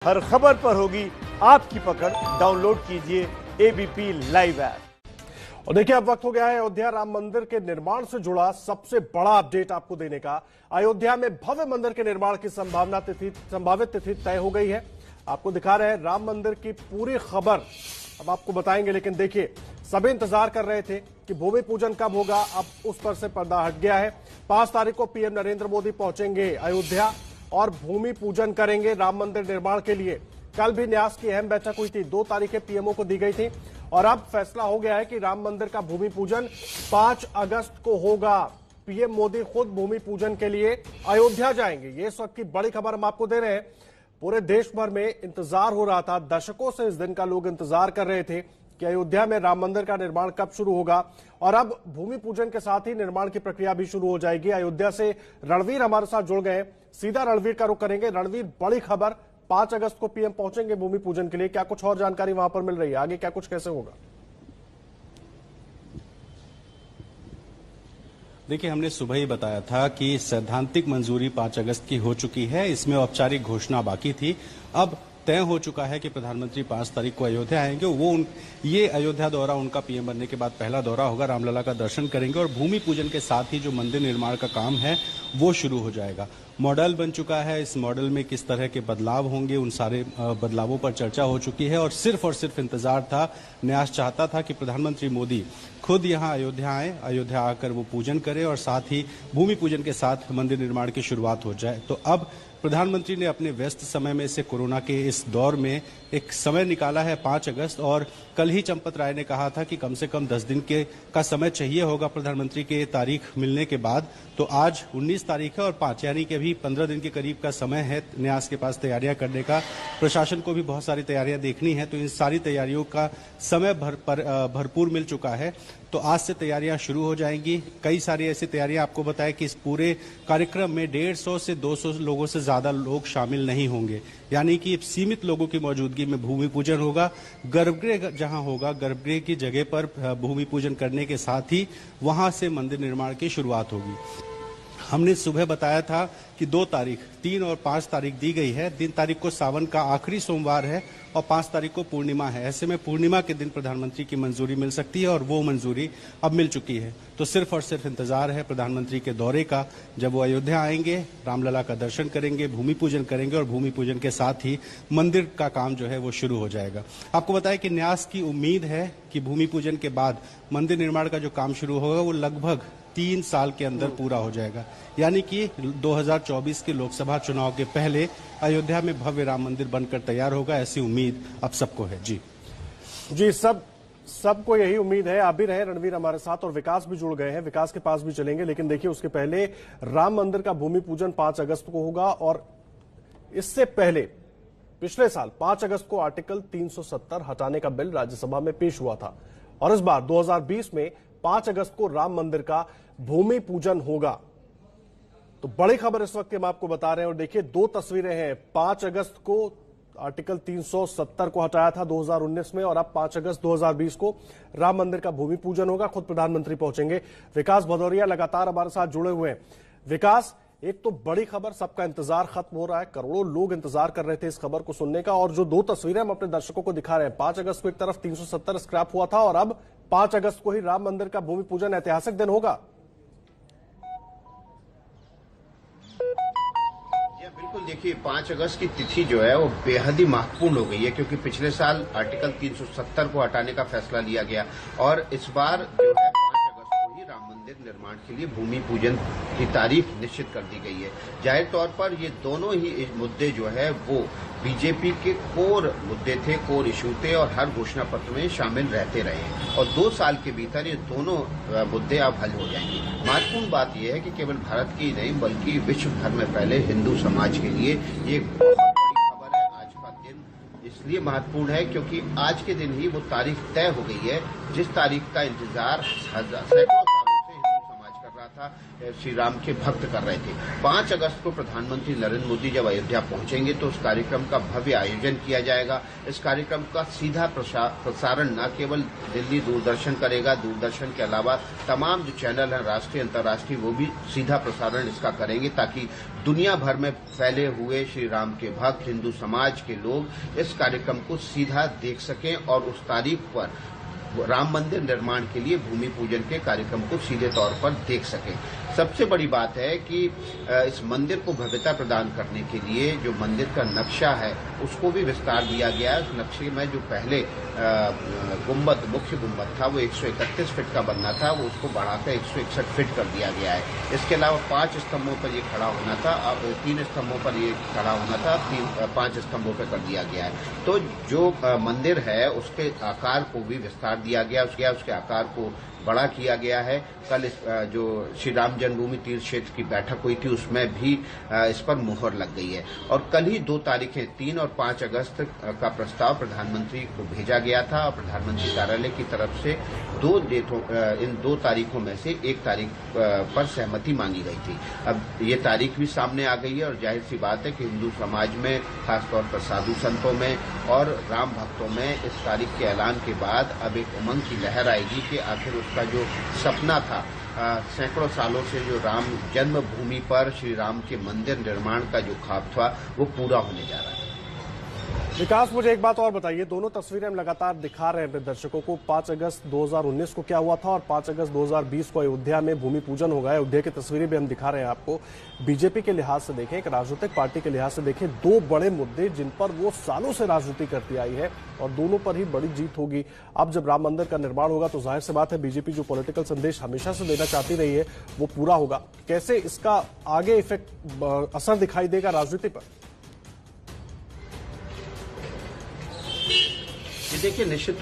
हर खबर पर होगी आपकी पकड़। डाउनलोड कीजिए एबीपी लाइव ऐप। और देखिए, अब वक्त हो गया है अयोध्या राम मंदिर के निर्माण से जुड़ा सबसे बड़ा अपडेट आपको देने का। अयोध्या में भव्य मंदिर के निर्माण की संभावित तिथि तय हो गई है। आपको दिखा रहे हैं राम मंदिर की पूरी खबर, अब आपको बताएंगे। लेकिन देखिए, सभी इंतजार कर रहे थे कि भूमि पूजन कब होगा, अब उस पर से पर्दा हट गया है। 5 तारीख को पीएम नरेंद्र मोदी पहुंचेंगे अयोध्या और भूमि पूजन करेंगे राम मंदिर निर्माण के लिए। कल भी न्यास की अहम बैठक हुई थी, 2 तारीखें पीएमओ को दी गई थी और अब फैसला हो गया है कि राम मंदिर का भूमि पूजन 5 अगस्त को होगा। पीएम मोदी खुद भूमि पूजन के लिए अयोध्या जाएंगे। ये इस वक्त की बड़ी खबर हम आपको दे रहे हैं। पूरे देश भर में इंतजार हो रहा था, दशकों से इस दिन का लोग इंतजार कर रहे थे कि अयोध्या में राम मंदिर का निर्माण कब शुरू होगा। और अब भूमि पूजन के साथ ही निर्माण की प्रक्रिया भी शुरू हो जाएगी। अयोध्या से रणवीर हमारे साथ जुड़ गए, सीधा रणवीर का रुख करेंगे। रणवीर, बड़ी खबर, 5 अगस्त को पीएम पहुंचेंगे भूमि पूजन के लिए, क्या कुछ और जानकारी वहां पर मिल रही है? आगे क्या कुछ कैसे होगा? देखिए, हमने सुबह ही बताया था कि सैद्धांतिक मंजूरी 5 अगस्त की हो चुकी है। इसमें औपचारिक घोषणा बाकी थी। अब तय हो चुका है कि प्रधानमंत्री 5 तारीख को अयोध्या आएंगे। ये अयोध्या दौरा उनका पीएम बनने के बाद पहला दौरा होगा। रामलला का दर्शन करेंगे और भूमि पूजन के साथ ही जो मंदिर निर्माण का काम है वो शुरू हो जाएगा। मॉडल बन चुका है, इस मॉडल में किस तरह के बदलाव होंगे, उन सारे बदलावों पर चर्चा हो चुकी है और सिर्फ इंतजार था। न्यास चाहता था कि प्रधानमंत्री मोदी खुद यहाँ अयोध्या आए, अयोध्या आकर वो पूजन करें और साथ ही भूमि पूजन के साथ मंदिर निर्माण की शुरुआत हो जाए। तो अब प्रधानमंत्री ने अपने व्यस्त समय में से कोरोना के इस दौर में एक समय निकाला है 5 अगस्त। और कल ही चंपत राय ने कहा था कि कम से कम 10 दिन का समय चाहिए होगा प्रधानमंत्री के तारीख मिलने के बाद। तो आज 19 तारीख है और 5 यानी कि अभी 15 दिन के करीब का समय है न्यास के पास तैयारियां करने का। प्रशासन को भी बहुत सारी तैयारियां देखनी है, तो इन सारी तैयारियों का समय भरपूर मिल चुका है। तो आज से तैयारियां शुरू हो जाएंगी। कई सारी ऐसी तैयारियां, आपको बताया कि इस पूरे कार्यक्रम में 150 से 200 लोगों से ज्यादा लोग शामिल नहीं होंगे, यानी कि सीमित लोगों की मौजूदगी में भूमि पूजन होगा। गर्भगृह जहां होगा, गर्भगृह की जगह पर भूमि पूजन करने के साथ ही वहां से मंदिर निर्माण की शुरुआत होगी। हमने सुबह बताया था कि 2 तारीख, 3 और 5 तारीख दी गई है। 3 तारीख को सावन का आखिरी सोमवार है और 5 तारीख को पूर्णिमा है। ऐसे में पूर्णिमा के दिन प्रधानमंत्री की मंजूरी मिल सकती है और वो मंजूरी अब मिल चुकी है। तो सिर्फ और सिर्फ इंतजार है प्रधानमंत्री के दौरे का। जब वो अयोध्या आएंगे, रामलला का दर्शन करेंगे, भूमि पूजन करेंगे और भूमि पूजन के साथ ही मंदिर का काम जो है वो शुरू हो जाएगा। आपको बताया कि न्यास की उम्मीद है कि भूमि पूजन के बाद मंदिर निर्माण का जो काम शुरू होगा वो लगभग 3 साल के अंदर पूरा हो जाएगा, यानी कि 2024 के लोकसभा चुनाव के पहले अयोध्या में भव्य राम मंदिर बनकर तैयार होगा। ऐसी उम्मीद अब सबको है। जी, सबको यही उम्मीद है। आप भी रहे रणवीर हमारे साथ और विकास भी जुड़ गए हैं, विकास के पास भी चलेंगे। लेकिन देखिए, उसके पहले राम मंदिर का भूमि पूजन 5 अगस्त को होगा और इससे पहले पिछले साल 5 अगस्त को आर्टिकल 370 हटाने का बिल राज्यसभा में पेश हुआ था और इस बार 2020 में 5 अगस्त को राम मंदिर का भूमि पूजन होगा। तो बड़ी खबर इस वक्त हम आपको बता रहे हैं। और देखिए, 2 तस्वीरें हैं। 5 अगस्त को आर्टिकल 370 को हटाया था 2019 में और अब 5 अगस्त 2020 को राम मंदिर का भूमि पूजन होगा। खुद प्रधानमंत्री पहुंचेंगे। विकास भदौरिया लगातार हमारे साथ जुड़े हुए हैं। विकास, एक तो बड़ी खबर, सबका इंतजार खत्म हो रहा है। करोड़ों लोग इंतजार कर रहे थे इस खबर को सुनने का। और जो 2 तस्वीरें हम अपने दर्शकों को दिखा रहे हैं, 5 अगस्त को एक तरफ 370 स्क्रैप हुआ था और अब 5 अगस्त को ही राम मंदिर का भूमि पूजन। ऐतिहासिक दिन होगा। बिल्कुल, देखिए, 5 अगस्त की तिथि जो है वो बेहद ही महत्वपूर्ण हो गई है, क्योंकि पिछले साल आर्टिकल 370 को हटाने का फैसला लिया गया और इस बार जो है 5 अगस्त को ही राम मंदिर निर्माण के लिए भूमि पूजन की तारीख निश्चित कर दी गई है। जाहिर तौर पर ये दोनों ही मुद्दे जो है वो बीजेपी के कोर मुद्दे थे, कोर इशू थे और हर घोषणा पत्र में शामिल रहते रहे और 2 साल के भीतर ये दोनों मुद्दे अब हल हो जाएंगे। महत्वपूर्ण बात यह है कि केवल भारत की नहीं बल्कि विश्व भर में फैले हिंदू समाज के लिए ये बहुत बड़ी खबर है। आज का दिन इसलिए महत्वपूर्ण है क्योंकि आज के दिन ही वो तारीख तय हो गई है जिस तारीख का इंतजार सैकड़ों सालों से हिंदू समाज कर रहा था। श्री राम के भक्त कर रहे थे। 5 अगस्त को प्रधानमंत्री नरेंद्र मोदी जब अयोध्या पहुंचेंगे तो उस कार्यक्रम का भव्य आयोजन किया जाएगा। इस कार्यक्रम का सीधा प्रसारण न केवल दिल्ली दूरदर्शन करेगा, दूरदर्शन के अलावा तमाम जो चैनल हैं राष्ट्रीय अंतर्राष्ट्रीय वो भी सीधा प्रसारण इसका करेंगे, ताकि दुनिया भर में फैले हुए श्री राम के भक्त हिंदू समाज के लोग इस कार्यक्रम को सीधा देख सकें और उस तारीख पर राम मंदिर निर्माण के लिए भूमि पूजन के कार्यक्रम को सीधे तौर पर देख सकें। सबसे बड़ी बात है कि इस मंदिर को भव्यता प्रदान करने के लिए जो मंदिर का नक्शा है उसको भी विस्तार दिया गया है। उस नक्शे में जो पहले गुंबद, मुख्य गुंबद था वो 131 फीट का बनना था, वो उसको बढ़ाकर 161 फीट कर दिया गया है। इसके अलावा 5 स्तंभों पर ये खड़ा होना था, अब 3 स्तंभों पर ये खड़ा होना था, 5 स्तंभों पर कर दिया गया है। तो जो मंदिर है उसके आकार को भी विस्तार दिया गया, उसके आकार को बड़ा किया गया है। कल जो श्री राम जन्मभूमि तीर्थ क्षेत्र की बैठक हुई थी उसमें भी इस पर मुहर लग गई है और कल ही 2 तारीखें 3 और 5 अगस्त का प्रस्ताव प्रधानमंत्री को भेजा गया था और प्रधानमंत्री कार्यालय की तरफ से इन 2 तारीखों में से 1 तारीख पर सहमति मांगी गई थी। अब ये तारीख भी सामने आ गई है और जाहिर सी बात है कि हिंदू समाज में खासतौर पर साधु संतों में और राम भक्तों में इस तारीख के ऐलान के बाद अब एक उमंग की लहर आएगी कि आखिर उसका जो सपना था सैकड़ों सालों से जो राम जन्मभूमि पर श्री राम के मंदिर निर्माण का जो ख्वाब था वो पूरा होने जा रहा है। विकास, मुझे एक बात और बताइए, दोनों तस्वीरें हम लगातार दिखा रहे हैं अपने दर्शकों को। 5 अगस्त 2019 को क्या हुआ था और 5 अगस्त 2020 को अयोध्या में भूमि पूजन होगा। अयोध्या की तस्वीरें भी हम दिखा रहे हैं आपको। बीजेपी के लिहाज से देखें, एक राजनीतिक पार्टी के लिहाज से देखें, 2 बड़े मुद्दे जिन पर वो सालों से राजनीति करती आई है और दोनों पर ही बड़ी जीत होगी। अब जब राम मंदिर का निर्माण होगा तो जाहिर सी बात है बीजेपी जो पॉलिटिकल संदेश हमेशा से देना चाहती रही है वो पूरा होगा। कैसे इसका आगे इफेक्ट, असर दिखाई देगा राजनीति पर? देखिए, निश्चित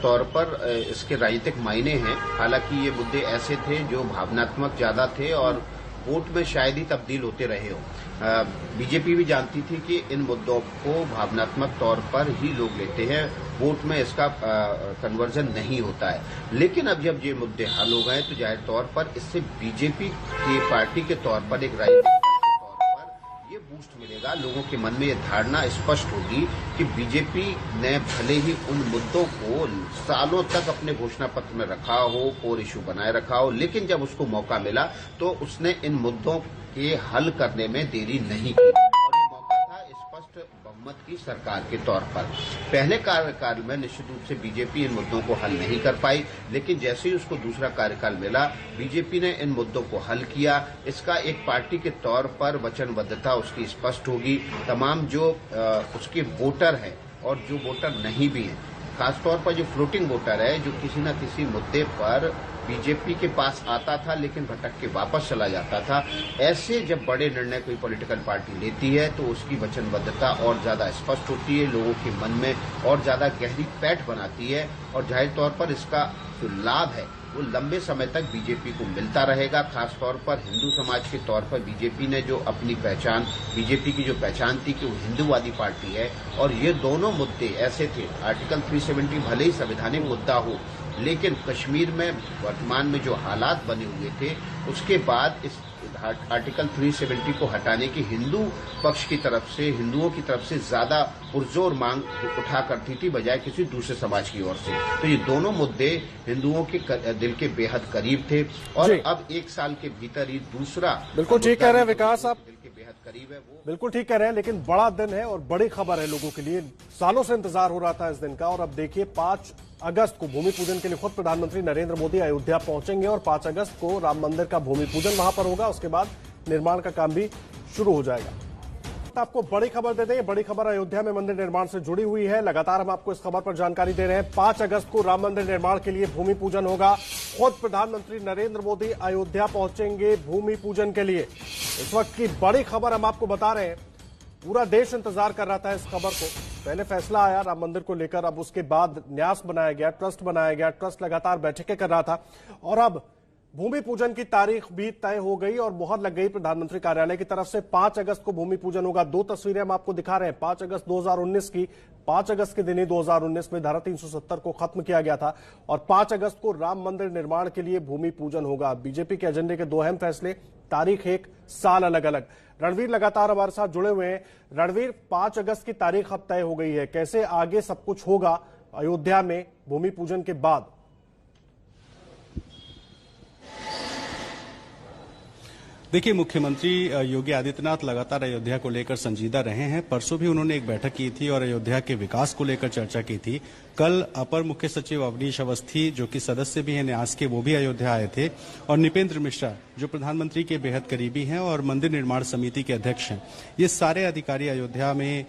तौर पर इसके राजनीतिक मायने हैं। हालांकि ये मुद्दे ऐसे थे जो भावनात्मक ज्यादा थे और वोट में शायद ही तब्दील होते रहे हो। बीजेपी भी जानती थी कि इन मुद्दों को भावनात्मक तौर पर ही लोग लेते हैं, वोट में इसका कन्वर्जन नहीं होता है। लेकिन अब जब ये मुद्दे हल हो गए तो जाहिर तौर पर इससे बीजेपी की पार्टी के तौर पर एक राजनीतिक ये बूस्ट मिलेगा। लोगों के मन में ये धारणा स्पष्ट होगी कि बीजेपी ने भले ही उन मुद्दों को सालों तक अपने घोषणा पत्र में रखा हो, कोर इशू बनाए रखा हो, लेकिन जब उसको मौका मिला तो उसने इन मुद्दों के हल करने में देरी नहीं की और ये मौका था स्पष्ट बहुमत की सरकार के तौर पर। पहले कार्यकाल में निश्चित रूप से बीजेपी इन मुद्दों को हल नहीं कर पाई, लेकिन जैसे ही उसको दूसरा कार्यकाल मिला बीजेपी ने इन मुद्दों को हल किया। इसका एक पार्टी के तौर पर वचनबद्धता उसकी स्पष्ट होगी। तमाम जो उसके वोटर हैं और जो वोटर नहीं भी हैं, खासतौर पर जो फ्लोटिंग वोटर है, जो किसी न किसी मुद्दे पर बीजेपी के पास आता था लेकिन भटक के वापस चला जाता था, ऐसे जब बड़े निर्णय कोई पॉलिटिकल पार्टी लेती है तो उसकी वचनबद्धता और ज्यादा स्पष्ट होती है, लोगों के मन में और ज्यादा गहरी पैठ बनाती है और जाहिर तौर पर इसका जो लाभ है वो लंबे समय तक बीजेपी को मिलता रहेगा। खासतौर पर हिंदू समाज के तौर पर बीजेपी ने जो अपनी पहचान, बीजेपी की जो पहचान थी कि वो हिंदूवादी पार्टी है और ये दोनों मुद्दे ऐसे थे। आर्टिकल 370 भले ही संवैधानिक मुद्दा हो, लेकिन कश्मीर में वर्तमान में जो हालात बने हुए थे उसके बाद इस आर्टिकल 370 को हटाने की हिंदू पक्ष की तरफ से, हिंदुओं की तरफ से ज्यादा पुरजोर मांग उठा करती थी बजाय किसी दूसरे समाज की ओर से। तो ये दोनों मुद्दे हिंदुओं के दिल के बेहद करीब थे और अब 1 साल के भीतर ही दूसरा, बिल्कुल ठीक कह रहे हैं विकास आप, दिल के बेहद करीब है वो, बिल्कुल ठीक कह रहे हैं। लेकिन बड़ा दिन है और बड़ी खबर है लोगों के लिए, सालों से इंतजार हो रहा था इस दिन का। और अब देखिए 5 अगस्त को भूमि पूजन के लिए खुद प्रधानमंत्री नरेंद्र मोदी अयोध्या पहुंचेंगे और 5 अगस्त को राम मंदिर का भूमि पूजन वहां पर होगा। उसके बाद निर्माण का काम भी शुरू हो जाएगा। आपको बड़ी खबर दे दें, बड़ी खबर अयोध्या में मंदिर निर्माण से जुड़ी हुई है। लगातार हम आपको इस खबर पर जानकारी दे रहे हैं। 5 अगस्त को राम मंदिर निर्माण के लिए भूमि पूजन होगा। खुद प्रधानमंत्री नरेंद्र मोदी अयोध्या पहुंचेंगे भूमि पूजन के लिए। इस वक्त की बड़ी खबर हम आपको बता रहे हैं। पूरा देश इंतजार कर रहा था इस खबर को। पहले फैसला आया राम मंदिर को लेकर, अब उसके बाद न्यास बनाया गया, ट्रस्ट बनाया गया, ट्रस्ट लगातार बैठकें कर रहा था और अब भूमि पूजन की तारीख भी तय हो गई और मुहर लग गई प्रधानमंत्री कार्यालय की तरफ से। 5 अगस्त को भूमि पूजन होगा। 2 तस्वीरें हम आपको दिखा रहे हैं 5 अगस्त 2019 की। 5 अगस्त के दिन ही 2019 में धारा 370 को खत्म किया गया था और 5 अगस्त को राम मंदिर निर्माण के लिए भूमि पूजन होगा। बीजेपी के एजेंडे के 2 अहम फैसले, तारीख एक, साल अलग अलग। रणवीर लगातार हमारे साथ जुड़े हुए हैं। रणवीर, 5 अगस्त की तारीख अब तय हो गई है, कैसे आगे सब कुछ होगा अयोध्या में भूमि पूजन के बाद? देखिए, मुख्यमंत्री योगी आदित्यनाथ लगातार अयोध्या को लेकर संजीदा रहे हैं। परसों भी उन्होंने एक बैठक की थी और अयोध्या के विकास को लेकर चर्चा की थी। कल अपर मुख्य सचिव अवनीश अवस्थी, जो कि सदस्य भी हैं न्यास के, वो भी अयोध्या आए थे और नृपेंद्र मिश्रा, जो प्रधानमंत्री के बेहद करीबी हैं और मंदिर निर्माण समिति के अध्यक्ष हैं, ये सारे अधिकारी अयोध्या में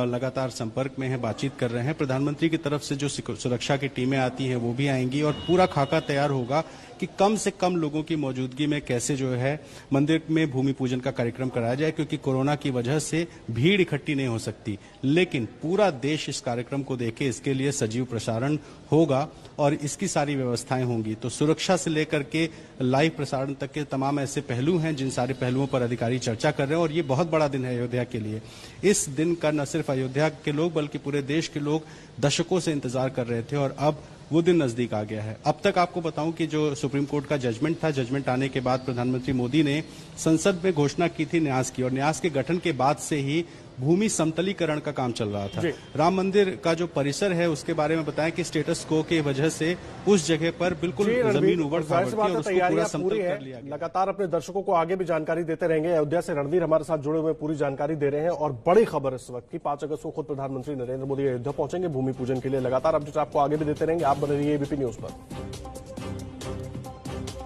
लगातार संपर्क में हैं, बातचीत कर रहे हैं। प्रधानमंत्री की तरफ से जो सुरक्षा की टीमें आती हैं वो भी आएंगी और पूरा खाका तैयार होगा कि कम से कम लोगों की मौजूदगी में कैसे जो है मंदिर में भूमि पूजन का कार्यक्रम कराया जाए, क्योंकि कोरोना की वजह से भीड़ इकट्ठी नहीं हो सकती। लेकिन पूरा देश इस कार्यक्रम को देखे, इसके लिए सजीव प्रसारण होगा और इसकी सारी व्यवस्थाएं होंगी। तो सुरक्षा से लेकर के लाइव प्रसारण तक के तमाम ऐसे पहलू हैं जिन सारे पहलुओं पर अधिकारी चर्चा कर रहे हैं और ये बहुत बड़ा दिन है अयोध्या के लिए। इस दिन का न सिर्फ अयोध्या के लोग बल्कि पूरे देश के लोग दशकों से इंतजार कर रहे थे और अब वो दिन नजदीक आ गया है। अब तक आपको बताऊं कि जो सुप्रीम कोर्ट का जजमेंट था, जजमेंट आने के बाद प्रधानमंत्री मोदी ने संसद में घोषणा की थी न्यास की, और न्यास के गठन के बाद से ही भूमि समतलीकरण का काम चल रहा था। राम मंदिर का जो परिसर है उसके बारे में बताएं कि स्टेटस को की वजह से उस जगह पर बिल्कुल जमीन उबड़ खाबड़ थी और उसको पूरा समतल कर लिया गया। लगातार अपने दर्शकों को आगे भी जानकारी देते रहेंगे। अयोध्या से रणवीर हमारे साथ जुड़े हुए पूरी जानकारी दे रहे हैं और बड़ी खबर इस वक्त की, 5 अगस्त को खुद प्रधानमंत्री नरेंद्र मोदी अयोध्या पहुंचेंगे भूमि पूजन के लिए। लगातार अपडेट आपको आगे भी देते रहेंगे। आप बने रहिए एबीपी न्यूज पर।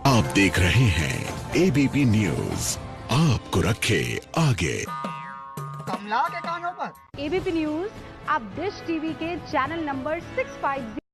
आप देख रहे हैं एबीपी न्यूज, आपको रखे आगे। कमला के कानों पर एबीपी न्यूज आप डिश टीवी के चैनल नंबर 650